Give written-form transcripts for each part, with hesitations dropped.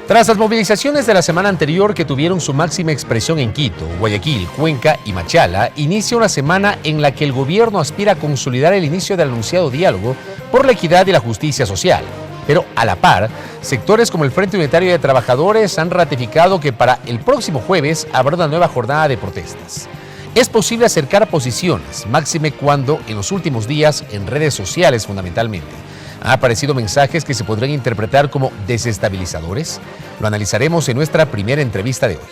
Tras las movilizaciones de la semana anterior que tuvieron su máxima expresión en Quito, Guayaquil, Cuenca y Machala, inicia una semana en la que el gobierno aspira a consolidar el inicio del anunciado diálogo por la equidad y la justicia social. Pero a la par, sectores como el Frente Unitario de Trabajadores han ratificado que para el próximo jueves habrá una nueva jornada de protestas. Es posible acercar posiciones, máxime cuando en los últimos días, en redes sociales fundamentalmente, han aparecido mensajes que se podrían interpretar como desestabilizadores. Lo analizaremos en nuestra primera entrevista de hoy.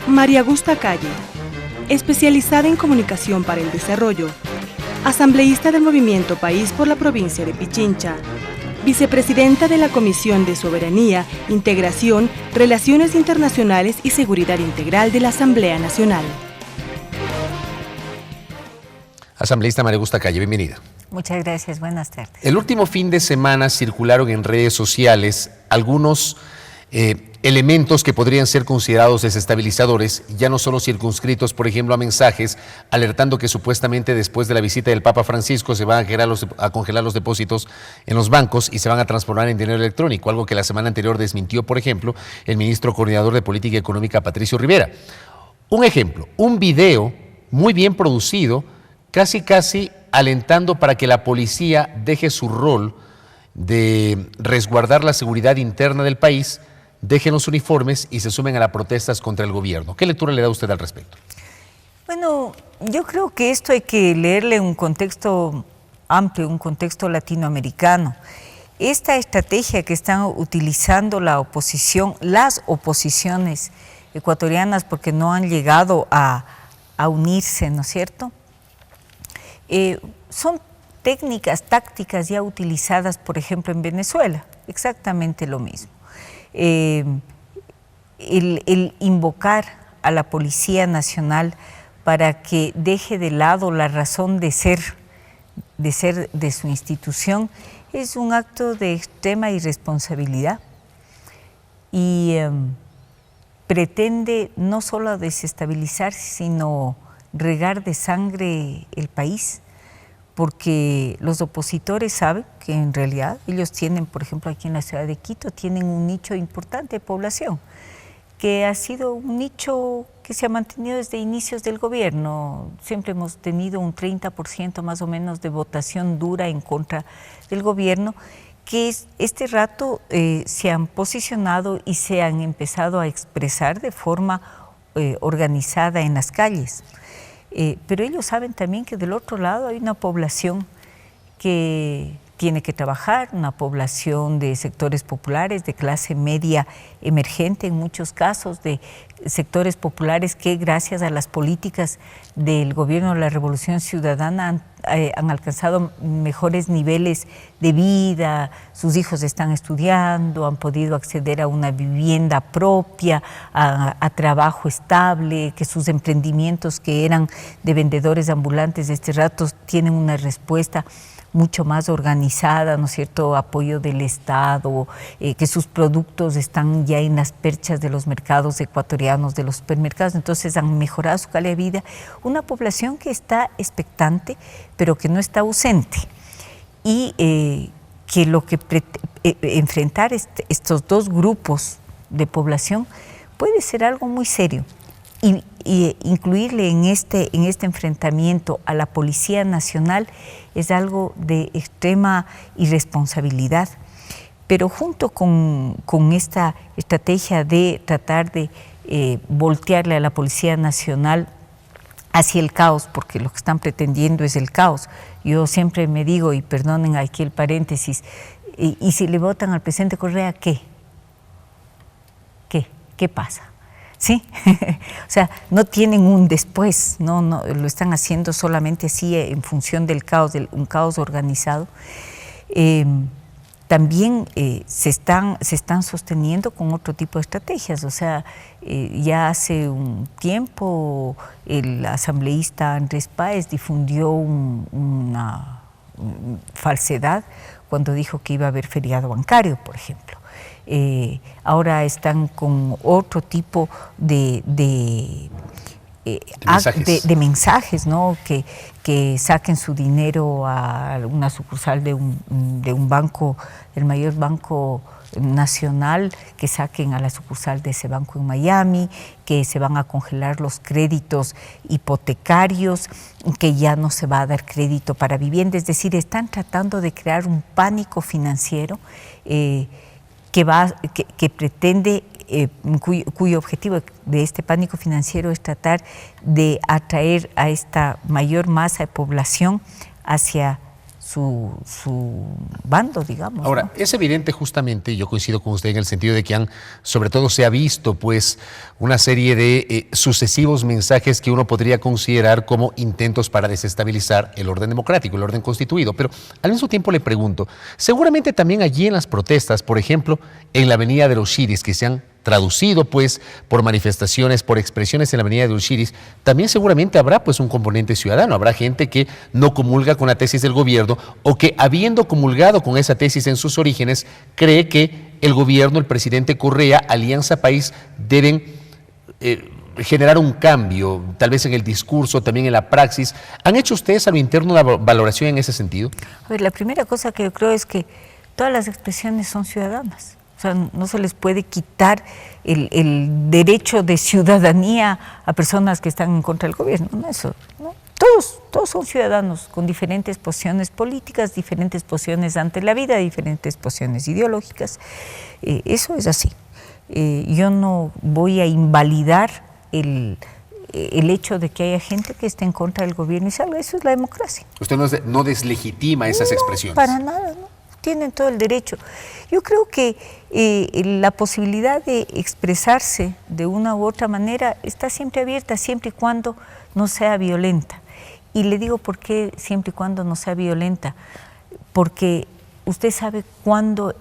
María Augusta Calle, especializada en comunicación para el desarrollo, asambleísta del Movimiento País por la provincia de Pichincha, vicepresidenta de la Comisión de Soberanía, Integración, Relaciones Internacionales y Seguridad Integral de la Asamblea Nacional. Asambleísta María Augusta Calle, bienvenida. Muchas gracias, buenas tardes. El último fin de semana circularon en redes sociales algunos elementos que podrían ser considerados desestabilizadores, ya no solo circunscritos, por ejemplo, a mensajes alertando que supuestamente después de la visita del Papa Francisco se van a congelar los depósitos en los bancos y se van a transformar en dinero electrónico, algo que la semana anterior desmintió, por ejemplo, el ministro coordinador de Política Económica, Patricio Rivera. Un ejemplo, un video muy bien producido, casi alentando para que la policía deje su rol de resguardar la seguridad interna del país, dejen los uniformes y se sumen a las protestas contra el gobierno. ¿Qué lectura le da usted al respecto? Bueno, yo creo que esto hay que leerle un contexto amplio, un contexto latinoamericano. Esta estrategia que están utilizando la oposición, las oposiciones ecuatorianas, porque no han llegado a unirse, ¿no es cierto? Son técnicas, tácticas ya utilizadas, por ejemplo, en Venezuela, exactamente lo mismo. El invocar a la Policía Nacional para que deje de lado la razón de ser de su institución es un acto de extrema irresponsabilidad y pretende no solo desestabilizar, sino regar de sangre el país, porque los opositores saben que en realidad ellos tienen, por ejemplo, aquí en la ciudad de Quito, tienen un nicho importante de población, que ha sido un nicho que se ha mantenido desde inicios del gobierno. Siempre hemos tenido un 30% más o menos de votación dura en contra del gobierno, que este rato se han posicionado y se han empezado a expresar de forma organizada en las calles. Pero ellos saben también que del otro lado hay una población que tiene que trabajar, una población de sectores populares, de clase media emergente en muchos casos, de sectores populares que gracias a las políticas del gobierno de la Revolución Ciudadana han alcanzado mejores niveles de vida, sus hijos están estudiando, han podido acceder a una vivienda propia, a trabajo estable, que sus emprendimientos que eran de vendedores ambulantes de este rato tienen una respuesta mucho más organizada, ¿no es cierto?, apoyo del Estado, que sus productos están ya en las perchas de los mercados ecuatorianos, de los supermercados, entonces han mejorado su calidad de vida. Una población que está expectante, pero que no está ausente. Y que lo que enfrentar estos dos grupos de población puede ser algo muy serio. Y incluirle en este enfrentamiento a la Policía Nacional es algo de extrema irresponsabilidad. Pero junto con esta estrategia de tratar de voltearle a la Policía Nacional hacia el caos, porque lo que están pretendiendo es el caos. Yo siempre me digo, y perdonen aquí el paréntesis, y si le votan al presidente Correa, ¿qué? ¿Qué pasa? ¿Sí? O sea, no tienen un después, no lo están haciendo solamente así en función del caos, un caos organizado. También se están sosteniendo con otro tipo de estrategias, o sea, ya hace un tiempo el asambleísta Andrés Páez difundió una falsedad cuando dijo que iba a haber feriado bancario, por ejemplo. Ahora están con otro tipo de de mensajes, ¿no? Que saquen su dinero a una sucursal de un banco, el mayor banco nacional, que saquen a la sucursal de ese banco en Miami, que se van a congelar los créditos hipotecarios, que ya no se va a dar crédito para vivienda. Es decir, están tratando de crear un pánico financiero que pretende, cuyo objetivo de este pánico financiero es tratar de atraer a esta mayor masa de población hacia su bando, digamos. Ahora, ¿no? es evidente justamente, y yo coincido con usted en el sentido de que sobre todo se ha visto pues una serie de sucesivos mensajes que uno podría considerar como intentos para desestabilizar el orden democrático, el orden constituido, pero al mismo tiempo le pregunto, seguramente también allí en las protestas, por ejemplo, en la Avenida de los Chiris, que se han traducido pues por manifestaciones, por expresiones en la Avenida de los Chiris, también seguramente habrá pues un componente ciudadano, habrá gente que no comulga con la tesis del gobierno o que habiendo comulgado con esa tesis en sus orígenes, cree que el gobierno, el presidente Correa, Alianza País deben generar un cambio, tal vez en el discurso, también en la praxis. ¿Han hecho ustedes a lo interno una valoración en ese sentido? A ver, la primera cosa que yo creo es que todas las expresiones son ciudadanas. O sea, no se les puede quitar el derecho de ciudadanía a personas que están en contra del gobierno. No, eso, ¿no? Todos son ciudadanos con diferentes posiciones políticas, diferentes posiciones ante la vida, diferentes posiciones ideológicas. Eso es así. Yo no voy a invalidar el hecho de que haya gente que esté en contra del gobierno y salga. Eso es la democracia. Usted no deslegitima esas expresiones. Para nada, no. Tienen todo el derecho. Yo creo que la posibilidad de expresarse de una u otra manera está siempre abierta, siempre y cuando no sea violenta. Y le digo por qué siempre y cuando no sea violenta. Porque usted sabe cuándo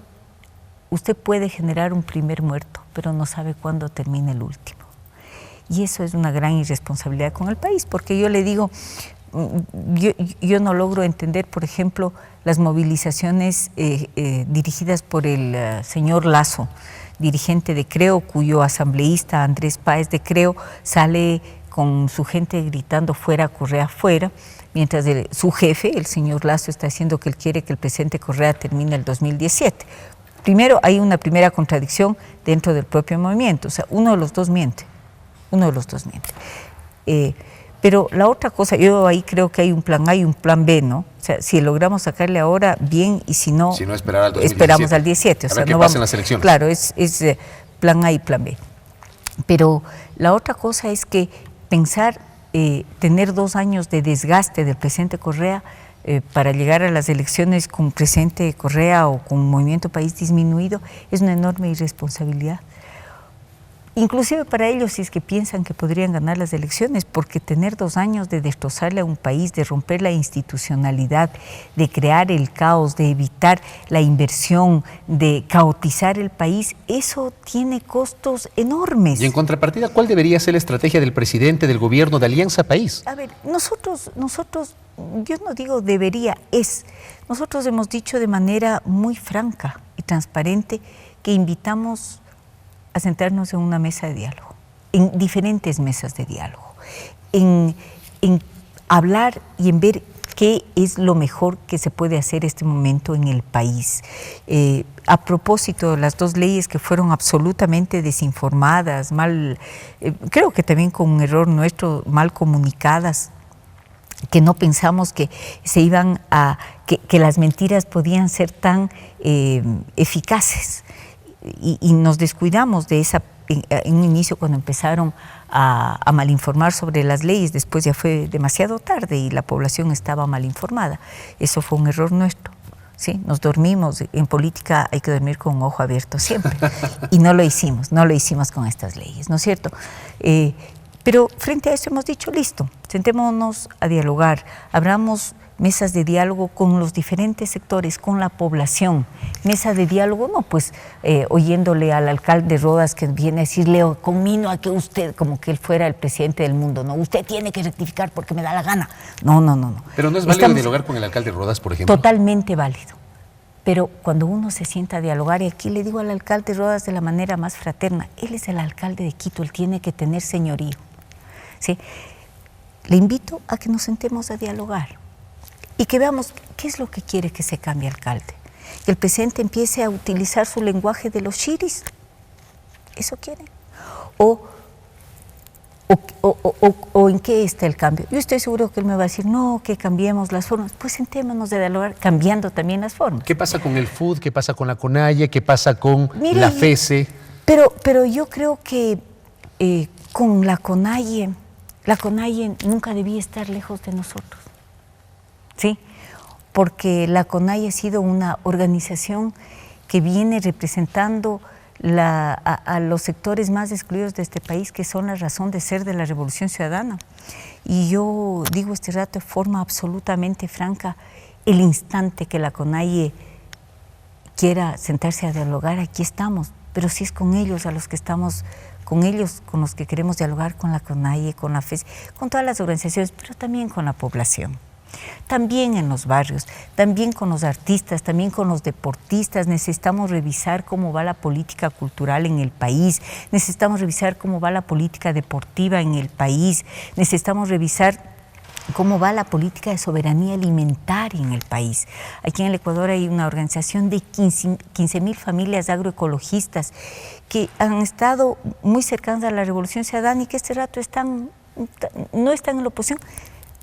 usted puede generar un primer muerto, pero no sabe cuándo termina el último. Y eso es una gran irresponsabilidad con el país, porque yo le digo, yo no logro entender, por ejemplo, las movilizaciones dirigidas por el señor Lasso, dirigente de Creo, cuyo asambleísta Andrés Páez de Creo sale con su gente gritando fuera Correa, fuera, mientras su jefe, el señor Lasso, está diciendo que él quiere que el presidente Correa termine el 2017. Primero, hay una primera contradicción dentro del propio movimiento, o sea, uno de los dos miente. Pero la otra cosa, yo ahí creo que hay un plan A y un plan B, ¿no? O sea, si logramos sacarle ahora, bien, y si no esperar al 2017. Esperamos al 17. O sea, no pasen las elecciones. Claro, es plan A y plan B. Pero la otra cosa es que pensar, tener 2 años de desgaste del presidente Correa para llegar a las elecciones con presidente Correa o con Movimiento País disminuido, es una enorme irresponsabilidad. Inclusive para ellos, si es que piensan que podrían ganar las elecciones, porque tener 2 años de destrozarle a un país, de romper la institucionalidad, de crear el caos, de evitar la inversión, de caotizar el país, eso tiene costos enormes. Y en contrapartida, ¿cuál debería ser la estrategia del presidente, del gobierno, de Alianza País? A ver, nosotros, yo no digo debería, nosotros hemos dicho de manera muy franca y transparente que invitamos a sentarnos en una mesa de diálogo, en diferentes mesas de diálogo, en hablar y en ver qué es lo mejor que se puede hacer en este momento en el país. A propósito de las 2 leyes que fueron absolutamente desinformadas, creo que también con un error nuestro, mal comunicadas, que no pensamos que que las mentiras podían ser tan eficaces. Y nos descuidamos de esa en un inicio cuando empezaron a malinformar sobre las leyes. Después ya fue demasiado tarde y la población estaba mal informada. Eso fue un error nuestro. ¿Sí? Nos dormimos, en política hay que dormir con un ojo abierto siempre. Y no lo hicimos con estas leyes, ¿no es cierto? Pero frente a eso hemos dicho, listo, sentémonos a dialogar, abramos mesas de diálogo con los diferentes sectores, con la población. Mesa de diálogo, no, pues oyéndole al alcalde Rodas que viene a decirle, conmino a que usted, como que él fuera el presidente del mundo, no, usted tiene que rectificar porque me da la gana. No. Pero no es válido dialogar con el alcalde Rodas, por ejemplo. Totalmente válido. Pero cuando uno se sienta a dialogar, y aquí le digo al alcalde Rodas de la manera más fraterna, él es el alcalde de Quito, él tiene que tener señorío. ¿sí? Le invito a que nos sentemos a dialogar y que veamos qué es lo que quiere que se cambie alcalde. Que el presidente empiece a utilizar su lenguaje de los shiris. ¿Eso quiere? ¿O en qué está el cambio? Yo estoy seguro que él me va a decir, no, que cambiemos las formas. Pues sentémonos de dialogar, cambiando también las formas. ¿Qué pasa con el FUD? ¿Qué pasa con la CONAIE? ¿Qué pasa con la FESE? Pero yo creo que con la CONAIE nunca debía estar lejos de nosotros, ¿sí? Porque la CONAIE ha sido una organización que viene representando a los sectores más excluidos de este país, que son la razón de ser de la Revolución Ciudadana. Y yo digo este rato de forma absolutamente franca, el instante que la CONAIE quiera sentarse a dialogar, aquí estamos, pero si es con ellos a los que estamos, con ellos con los que queremos dialogar, con la CONAIE, con la FES, con todas las organizaciones, pero también con la población. También en los barrios, también con los artistas, también con los deportistas. Necesitamos revisar cómo va la política cultural en el país, necesitamos revisar cómo va la política deportiva en el país, necesitamos revisar cómo va la política de soberanía alimentaria en el país. Aquí en el Ecuador hay una organización de 15.000 familias agroecologistas que han estado muy cercanas a la Revolución Ciudadana y que este rato no están en la oposición,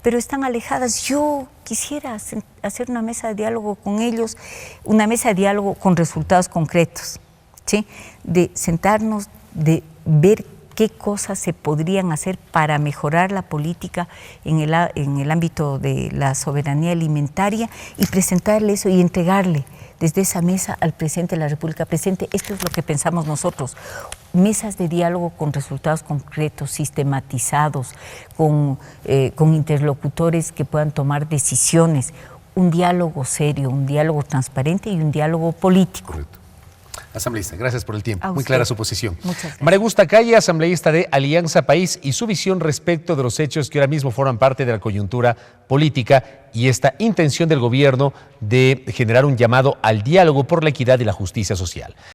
pero están alejadas. Yo quisiera hacer una mesa de diálogo con ellos, una mesa de diálogo con resultados concretos, ¿sí? De sentarnos, de ver qué cosas se podrían hacer para mejorar la política en el ámbito de la soberanía alimentaria y presentarle eso y entregarle desde esa mesa al presidente de la República. Presidente, esto es lo que pensamos nosotros. Mesas de diálogo con resultados concretos, sistematizados, con interlocutores que puedan tomar decisiones, un diálogo serio, un diálogo transparente y un diálogo político. Correcto. Asambleísta, gracias por el tiempo. A Muy usted. clara su posición. Muchas gracias. María Augusta Calle, asambleísta de Alianza País, y su visión respecto de los hechos que ahora mismo forman parte de la coyuntura política y esta intención del gobierno de generar un llamado al diálogo por la equidad y la justicia social.